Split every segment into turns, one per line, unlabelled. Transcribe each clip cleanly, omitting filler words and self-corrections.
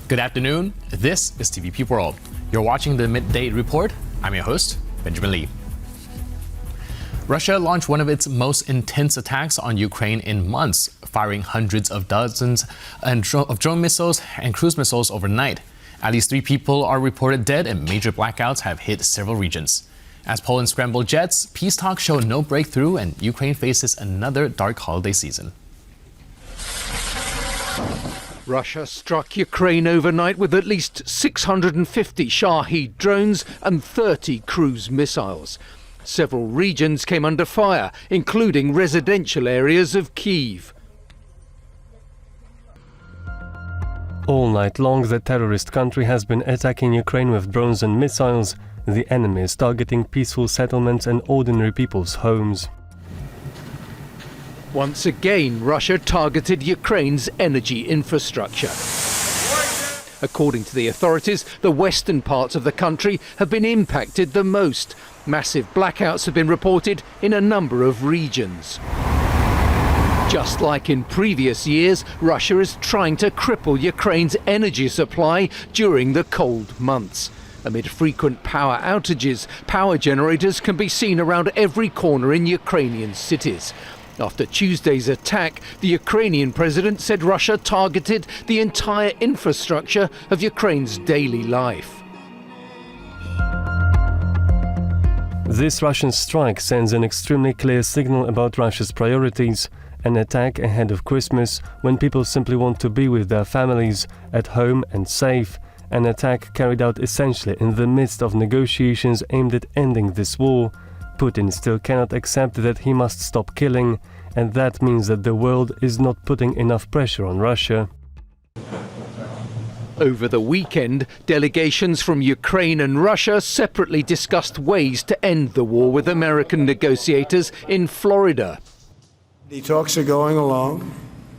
Good afternoon. This is TVP World. You're watching the Midday Report. I'm your host, Benjamin Lee. Russia launched one of its most intense attacks on Ukraine in months, firing hundreds of dozens of drone missiles and cruise missiles overnight. At least 3 people are reported dead and major blackouts have hit several regions. As Poland scrambled jets, peace talks show no breakthrough and Ukraine faces another dark holiday season.
Russia struck Ukraine overnight with at least 650 Shahed drones and 30 cruise missiles. Several regions came under fire, including residential areas of Kyiv.
All night long, the terrorist country has been attacking Ukraine with drones and missiles. The enemy is targeting peaceful settlements and ordinary people's homes.
Once again, Russia targeted Ukraine's energy infrastructure. According to the authorities, the western parts of the country have been impacted the most. Massive blackouts have been reported in a number of regions. Just like in previous years, Russia is trying to cripple Ukraine's energy supply during the cold months. Amid frequent power outages, power generators can be seen around every corner in Ukrainian cities. After Tuesday's attack, the Ukrainian president said Russia targeted the entire infrastructure of Ukraine's daily life.
This Russian strike sends an extremely clear signal about Russia's priorities. An attack ahead of Christmas, when people simply want to be with their families, at home and safe. An attack carried out essentially in the midst of negotiations aimed at ending this war. Putin still cannot accept that he must stop killing, and that means that the world is not putting enough pressure on Russia.
Over the weekend, delegations from Ukraine and Russia separately discussed ways to end the war with American negotiators in Florida.
The talks are going along,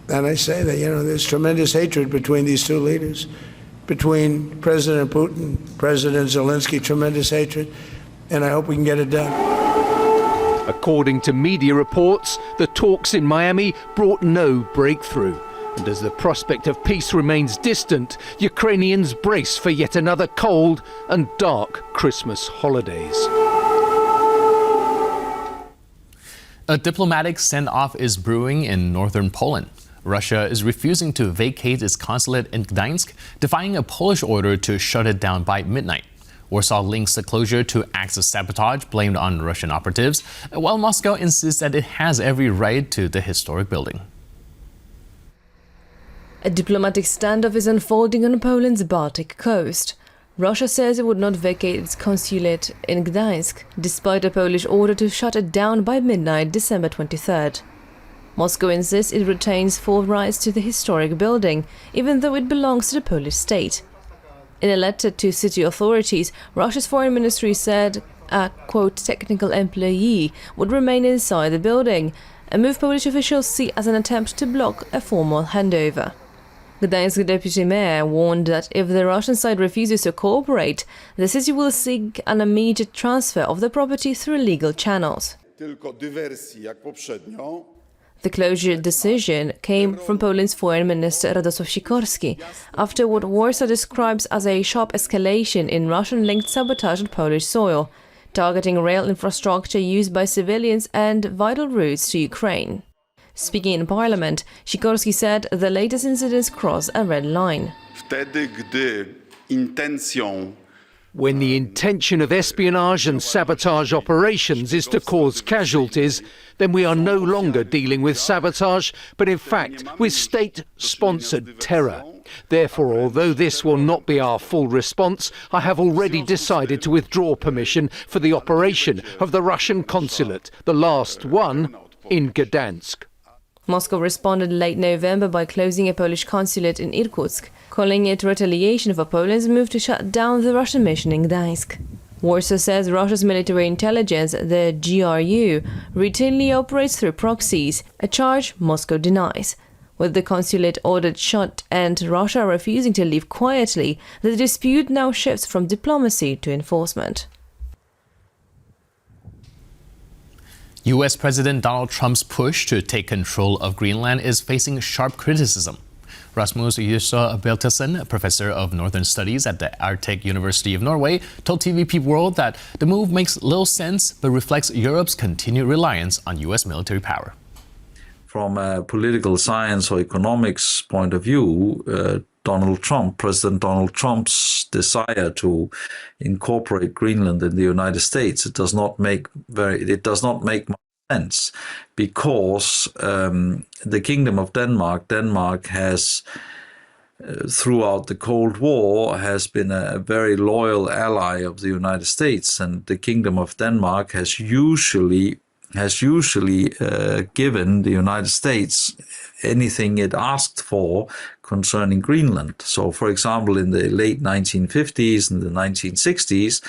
and I say that, there's tremendous hatred between these two leaders, between President Putin, President Zelensky, tremendous hatred, and I hope we can get it done.
According to media reports, the talks in Miami brought no breakthrough. And as the prospect of peace remains distant, Ukrainians brace for yet another cold and dark Christmas holidays.
A diplomatic standoff is brewing in northern Poland. Russia is refusing to vacate its consulate in Gdańsk, defying a Polish order to shut it down by midnight. Warsaw links the closure to acts of sabotage blamed on Russian operatives, while Moscow insists that it has every right to the historic building.
A diplomatic standoff is unfolding on Poland's Baltic coast. Russia says it would not vacate its consulate in Gdańsk, despite a Polish order to shut it down by midnight, December 23rd. Moscow insists it retains full rights to the historic building, even though it belongs to the Polish state. In a letter to city authorities, Russia's foreign ministry said a, quote, technical employee would remain inside the building, a move Polish officials see as an attempt to block a formal handover. Gdańsk deputy mayor warned that if the Russian side refuses to cooperate, the city will seek an immediate transfer of the property through legal channels. The closure decision came from Poland's Foreign Minister Radosław Sikorski after what Warsaw describes as a sharp escalation in Russian-linked sabotage on Polish soil, targeting rail infrastructure used by civilians and vital routes to Ukraine. Speaking in Parliament, Sikorski said the latest incidents cross a red line.
When the intention of espionage and sabotage operations is to cause casualties, then we are no longer dealing with sabotage, but in fact with state-sponsored terror. Therefore, although this will not be our full response, I have already decided to withdraw permission for the operation of the Russian consulate, the last one in Gdańsk.
Moscow responded late November by closing a Polish consulate in Irkutsk, calling it retaliation for Poland's move to shut down the Russian mission in Gdańsk. Warsaw says Russia's military intelligence, the GRU, routinely operates through proxies, a charge Moscow denies. With the consulate ordered shut and Russia refusing to leave quietly, the dispute now shifts from diplomacy to enforcement.
U.S. President Donald Trump's push to take control of Greenland is facing sharp criticism. Rasmus Gjedssø Bertelsen, professor of Northern Studies at the Arctic University of Norway, told TVP World that the move makes little sense but reflects Europe's continued reliance on U.S. military power.
From a political science or economics point of view, President Donald Trump's desire to incorporate Greenland in the United States, it does not make much sense, because the Kingdom of Denmark has, throughout the Cold War, has been a very loyal ally of the United States, and the Kingdom of Denmark has usually given the United States anything it asked for concerning Greenland. So, for example, in the late 1950s and the 1960s,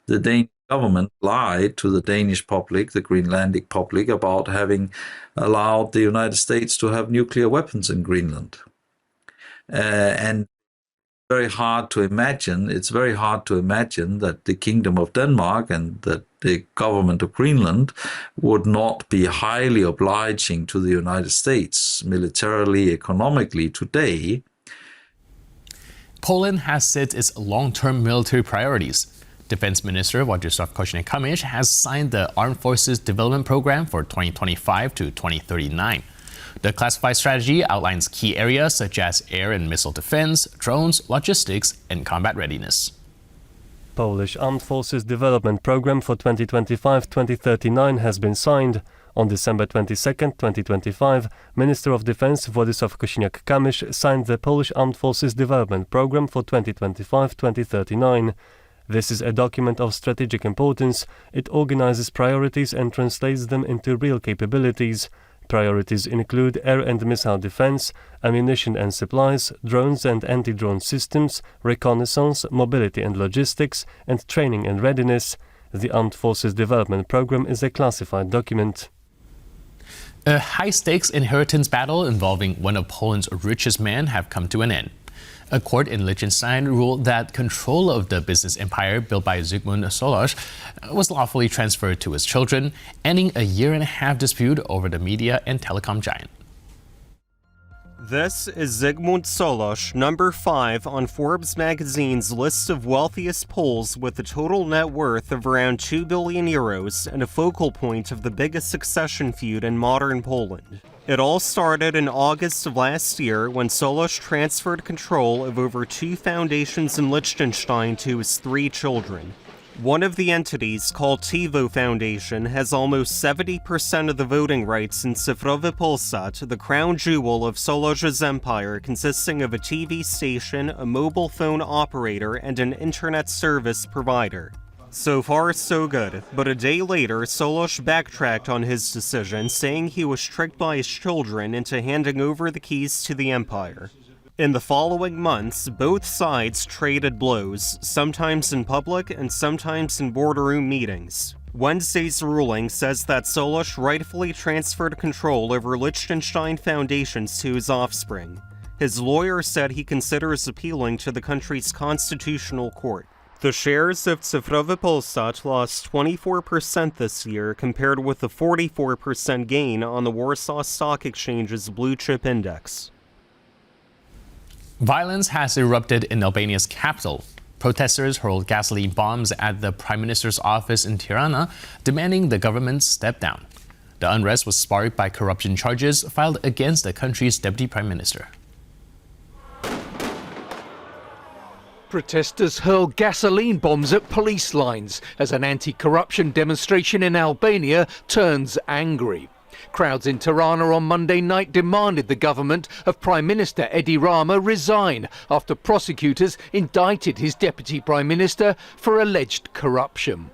the Danish government lied to the Danish public, the Greenlandic public, about having allowed the United States to have nuclear weapons in Greenland. And it's very hard to imagine that the Kingdom of Denmark and that the government of Greenland would not be highly obliging to the United States militarily, economically today.
Poland has set its long-term military priorities. Defense Minister Władysław Kosiniak-Kamysz has signed the Armed Forces Development Program for 2025 to 2039. The classified strategy outlines key areas such as air and missile defense, drones, logistics, and combat readiness.
Polish Armed Forces Development Program for 2025-2039 has been signed. On December 22, 2025, Minister of Defense Władysław Kosiniak-Kamysz signed the Polish Armed Forces Development Program for 2025-2039. This is a document of strategic importance. It organizes priorities and translates them into real capabilities. Priorities include air and missile defense, ammunition and supplies, drones and anti-drone systems, reconnaissance, mobility and logistics, and training and readiness. The Armed Forces Development Program is a classified document.
A high-stakes inheritance battle involving one of Poland's richest men have come to an end. A court in Liechtenstein ruled that control of the business empire built by Zygmunt Solorz was lawfully transferred to his children, ending a year-and-a-half dispute over the media and telecom giant.
This is Zygmunt Solorz, number 5 on Forbes magazine's list of wealthiest Poles with a total net worth of around 2 billion euros and a focal point of the biggest succession feud in modern Poland. It all started in August of last year when Solorz transferred control of over 2 foundations in Liechtenstein to his 3 children. One of the entities, called TVO Foundation, has almost 70% of the voting rights in Cyfrowy Polsat, the crown jewel of Solorz's empire, consisting of a TV station, a mobile phone operator, and an internet service provider. So far, so good, but a day later, Solorz backtracked on his decision, saying he was tricked by his children into handing over the keys to the empire. In the following months, both sides traded blows, sometimes in public and sometimes in boardroom meetings. Wednesday's ruling says that Solorz rightfully transferred control over Liechtenstein foundations to his offspring. His lawyer said he considers appealing to the country's constitutional court. The shares of Cyfrowy Polsat lost 24% this year, compared with a 44% gain on the Warsaw Stock Exchange's blue chip index.
Violence has erupted in Albania's capital. Protesters hurled gasoline bombs at the Prime Minister's office in Tirana, demanding the government step down. The unrest was sparked by corruption charges filed against the country's Deputy Prime Minister.
Protesters hurled gasoline bombs at police lines as an anti-corruption demonstration in Albania turns angry. Crowds in Tirana on Monday night demanded the government of Prime Minister Edi Rama resign after prosecutors indicted his Deputy Prime Minister for alleged corruption.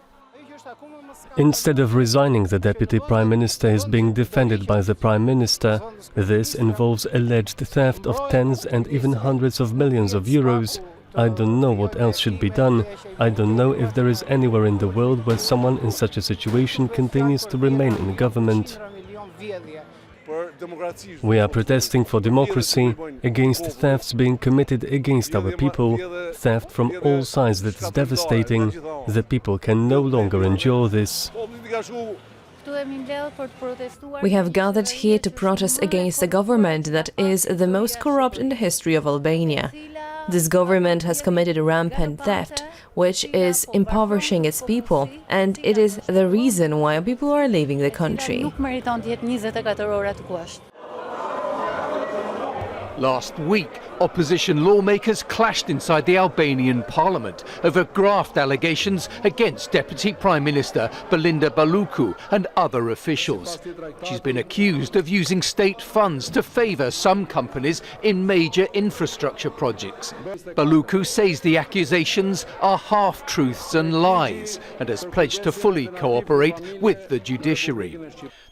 Instead of resigning, the Deputy Prime Minister is being defended by the Prime Minister. This involves alleged theft of tens and even hundreds of millions of euros. I don't know what else should be done. I don't know if there is anywhere in the world where someone in such a situation continues to remain in government. We are protesting for democracy, against thefts being committed against our people, theft from all sides that is devastating. The people can no longer endure this.
We have gathered here to protest against a government that is the most corrupt in the history of Albania. This government has committed rampant theft, which is impoverishing its people, and it is the reason why people are leaving the country.
Last week, opposition lawmakers clashed inside the Albanian parliament over graft allegations against Deputy Prime Minister Belinda Baluku and other officials. She's been accused of using state funds to favour some companies in major infrastructure projects. Baluku says the accusations are half-truths and lies and has pledged to fully cooperate with the judiciary.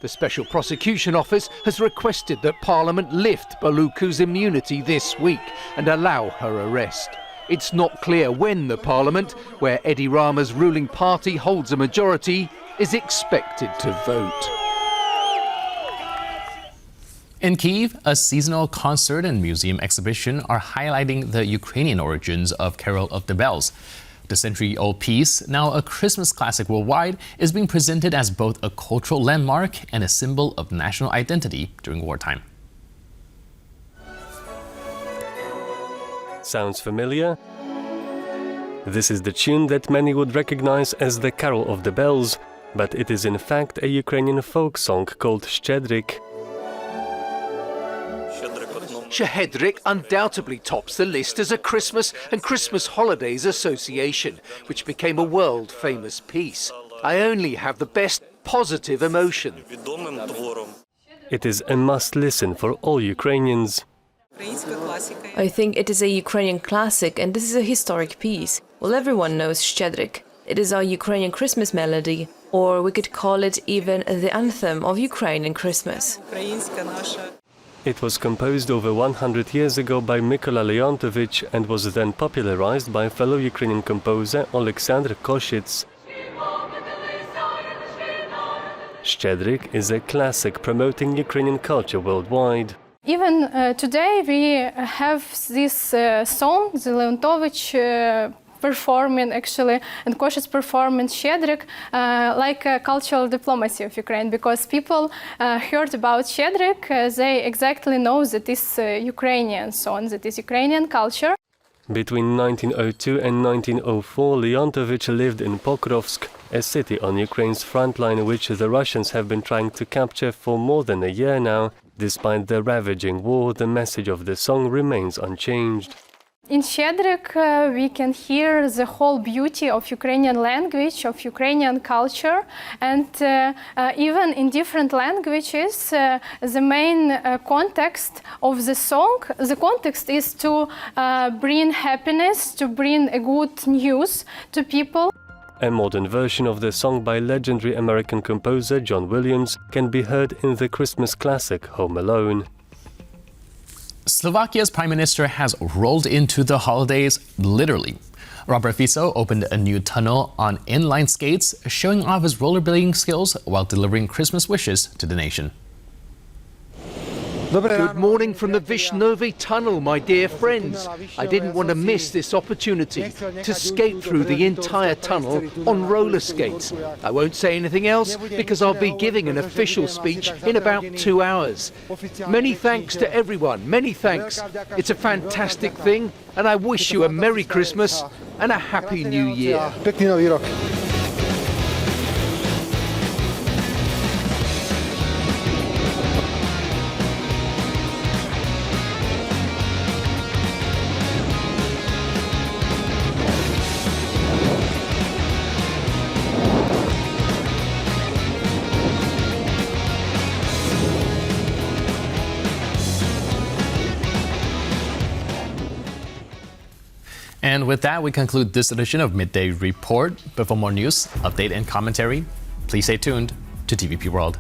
The Special Prosecution Office has requested that Parliament lift Baluku's immunity this week and allow her arrest. It's not clear when the Parliament, where Edi Rama's ruling party holds a majority, is expected to vote.
In Kyiv, a seasonal concert and museum exhibition are highlighting the Ukrainian origins of Carol of the Bells. The century-old piece, now a Christmas classic worldwide, is being presented as both a cultural landmark and a symbol of national identity during wartime.
Sounds familiar? This is the tune that many would recognize as the Carol of the Bells, but it is in fact a Ukrainian folk song called Shchedryk.
Shchedryk undoubtedly tops the list as a Christmas and Christmas holidays association, which became a world-famous piece. I only have the best positive emotion.
It is a must-listen for all Ukrainians.
I think it is a Ukrainian classic and this is a historic piece. Well, everyone knows Shchedryk. It is our Ukrainian Christmas melody, or we could call it even the anthem of Ukrainian Christmas.
It was composed over 100 years ago by Mykola Leontovich and was then popularized by fellow Ukrainian composer Oleksandr Koshyts. Shchedryk is a classic promoting Ukrainian culture worldwide.
Even today we have this song, the Leontovich performing actually, and Koshyts performing Shchedryk like a cultural diplomacy of Ukraine, because people heard about Shchedryk, they exactly know that it's Ukrainian song, that is Ukrainian culture.
Between 1902 and 1904, Leontovich lived in Pokrovsk, a city on Ukraine's front line which the Russians have been trying to capture for more than a year now. Despite the ravaging war, the message of the song remains unchanged.
In Shchedryk we can hear the whole beauty of Ukrainian language, of Ukrainian culture, and even in different languages the main context of the song, the context is to bring happiness, to bring a good news to people.
A modern version of the song by legendary American composer John Williams can be heard in the Christmas classic Home Alone.
Slovakia's prime minister has rolled into the holidays literally. Robert Fico opened a new tunnel on inline skates, showing off his rollerblading skills while delivering Christmas wishes to the nation.
Good morning from the Vishnovi Tunnel, my dear friends. I didn't want to miss this opportunity to skate through the entire tunnel on roller skates. I won't say anything else because I'll be giving an official speech in about 2 hours. Many thanks to everyone, many thanks. It's a fantastic thing, and I wish you a Merry Christmas and a Happy New Year.
And with that, we conclude this edition of Midday Report. But for more news, update, and commentary, please stay tuned to TVP World.